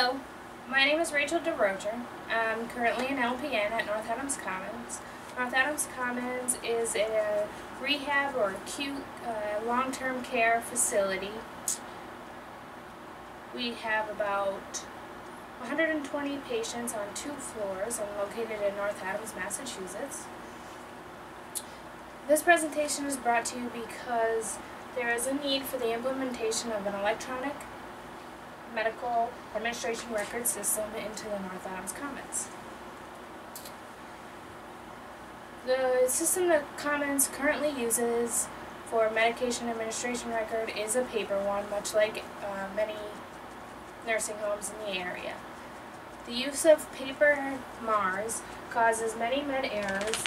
Hello, my name is Rachel DeRocher. I'm currently an LPN at North Adams Commons. North Adams Commons is a rehab or acute long-term care facility. We have about 120 patients on 2 floors and located in North Adams, Massachusetts. This presentation is brought to you because there is a need for the implementation of an electronic medical administration record system into the North Adams Commons. The system that Commons currently uses for medication administration record is a paper one, much like many nursing homes in the area. The use of paper MARs causes many med errors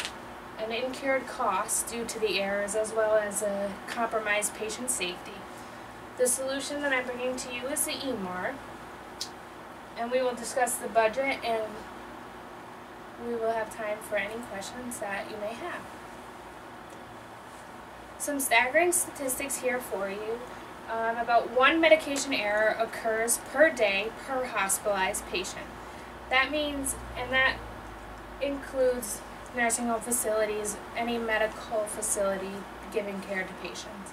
and incurred costs due to the errors, as well as compromised patient safety. The solution that I'm bringing to you is the eMAR, and we will discuss the budget, and we will have time for any questions that you may have. Some staggering statistics here for you. About 1 medication error occurs per day per hospitalized patient. That means, and that includes nursing home facilities, any medical facility giving care to patients.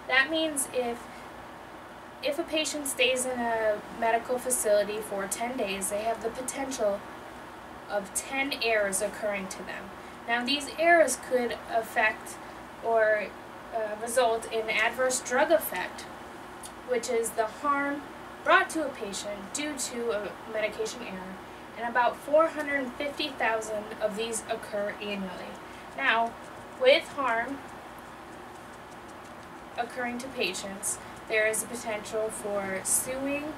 That means if a patient stays in a medical facility for 10 days, they have the potential of 10 errors occurring to them. Now, these errors could affect or result in adverse drug effect, which is the harm brought to a patient due to a medication error, and about 450,000 of these occur annually. Now, with harm occurring to patients, there is a potential for suing.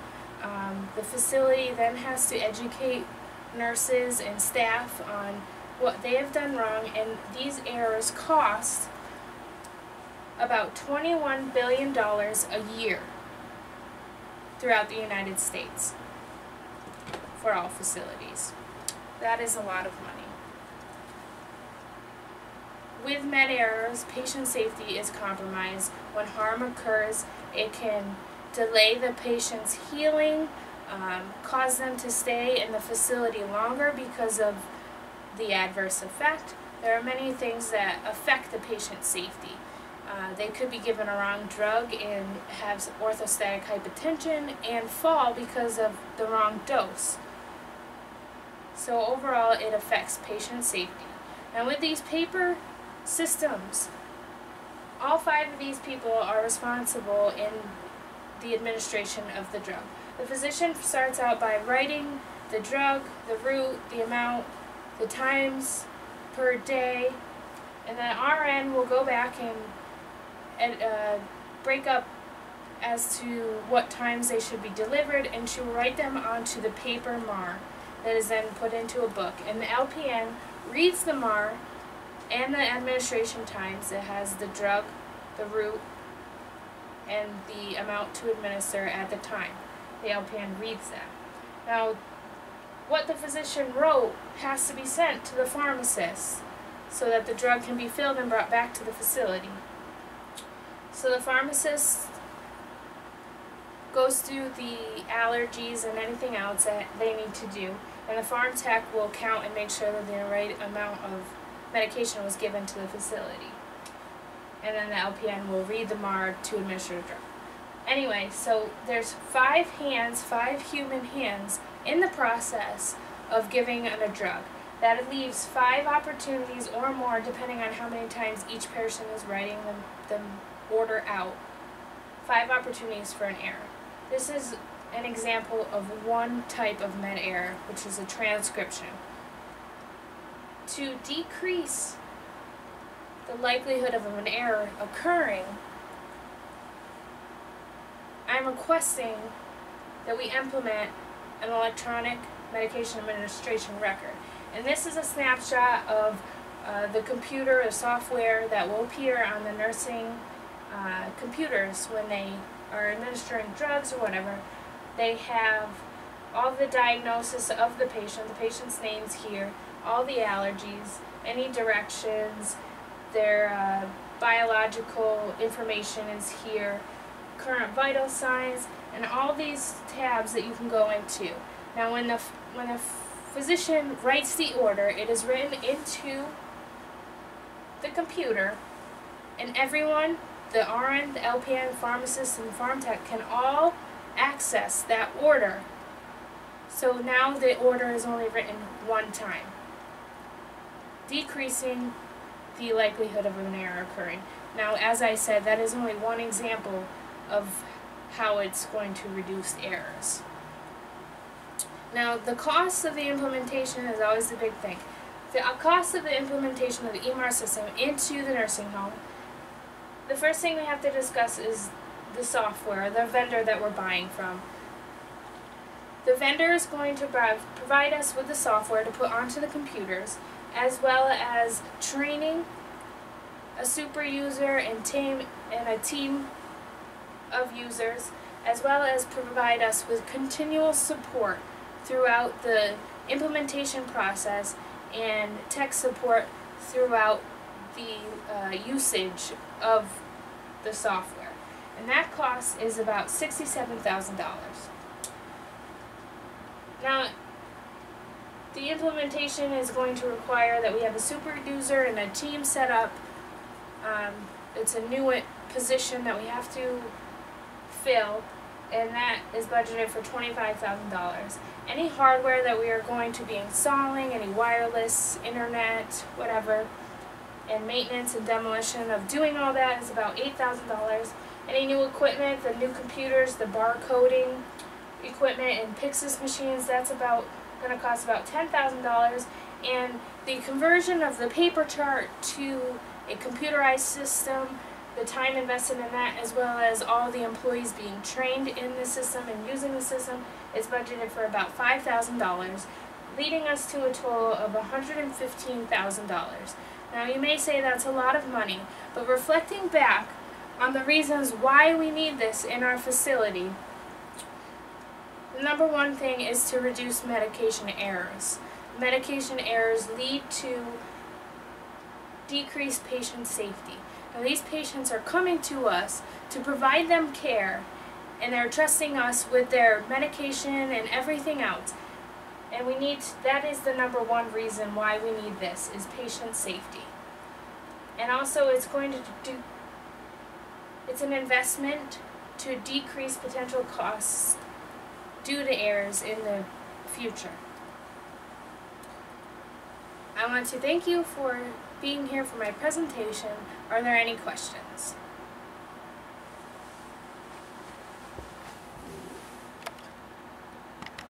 The facility then has to educate nurses and staff on what they have done wrong, and these errors cost about $21 billion a year throughout the United States for all facilities. That is a lot of money. With med errors, patient safety is compromised. When harm occurs, it can delay the patient's healing, cause them to stay in the facility longer because of the adverse effect. There are many things that affect the patient's safety. They could be given a wrong drug and have orthostatic hypotension and fall because of the wrong dose. So overall, it affects patient safety. Now, with these paper systems, all 5 of these people are responsible in the administration of the drug. The physician starts out by writing the drug, the route, the amount, the times per day, and then RN will go back and break up as to what times they should be delivered, and she will write them onto the paper MAR that is then put into a book. And the LPN reads the MAR and the administration times. It has the drug, the route, and the amount to administer at the time. The LPN reads that. Now, what the physician wrote has to be sent to the pharmacist so that the drug can be filled and brought back to the facility. So the pharmacist goes through the allergies and anything else that they need to do, and the pharm tech will count and make sure that the right amount of medication was given to the facility. And then the LPN will read the MAR to administer the drug. Anyway, so there's 5 hands, 5 human hands in the process of giving a drug. That leaves 5 opportunities or more, depending on how many times each person is writing the order out. 5 opportunities for an error. This is an example of one type of med error, which is a transcription. To decrease the likelihood of an error occurring, I'm requesting that we implement an electronic medication administration record. And this is a snapshot of the computer or software that will appear on the nursing computers when they are administering drugs or whatever. They have all the diagnosis of the patient's names here, all the allergies, any directions, their biological information is here, current vital signs, and all these tabs that you can go into. Now when the physician writes the order, it is written into the computer, and everyone, the RN, the LPN, pharmacist, and pharm tech can all access that order. So now the order is only written one time, decreasing the likelihood of an error occurring. Now, as I said, that is only one example of how it's going to reduce errors. Now, the cost of the implementation is always the big thing. The cost of the implementation of the EMR system into the nursing home, the first thing we have to discuss is the software, the vendor that we're buying from. The vendor is going to provide us with the software to put onto the computers, as well as training a super user and a team of users, as well as provide us with continual support throughout the implementation process and tech support throughout the usage of the software. And that cost is about $67,000. Now, the implementation is going to require that we have a super user and a team set up. It's a new position that we have to fill, and that is budgeted for $25,000. Any hardware that we are going to be installing, any wireless, internet, whatever, and maintenance and demolition of doing all that is about $8,000. Any new equipment, the new computers, the barcoding equipment and Pyxis machines, that's going to cost about $10,000. And the conversion of the paper chart to a computerized system, the time invested in that, as well as all the employees being trained in the system and using the system, is budgeted for about $5,000, leading us to a total of $115,000. Now, you may say that's a lot of money, but reflecting back on the reasons why we need this in our facility, the number one thing is to reduce medication errors. Medication errors lead to decreased patient safety. Now, these patients are coming to us to provide them care, and they're trusting us with their medication and everything else. And that is the number one reason why we need this, is patient safety. And also it's an investment to decrease potential costs due to errors in the future. I want to thank you for being here for my presentation. Are there any questions?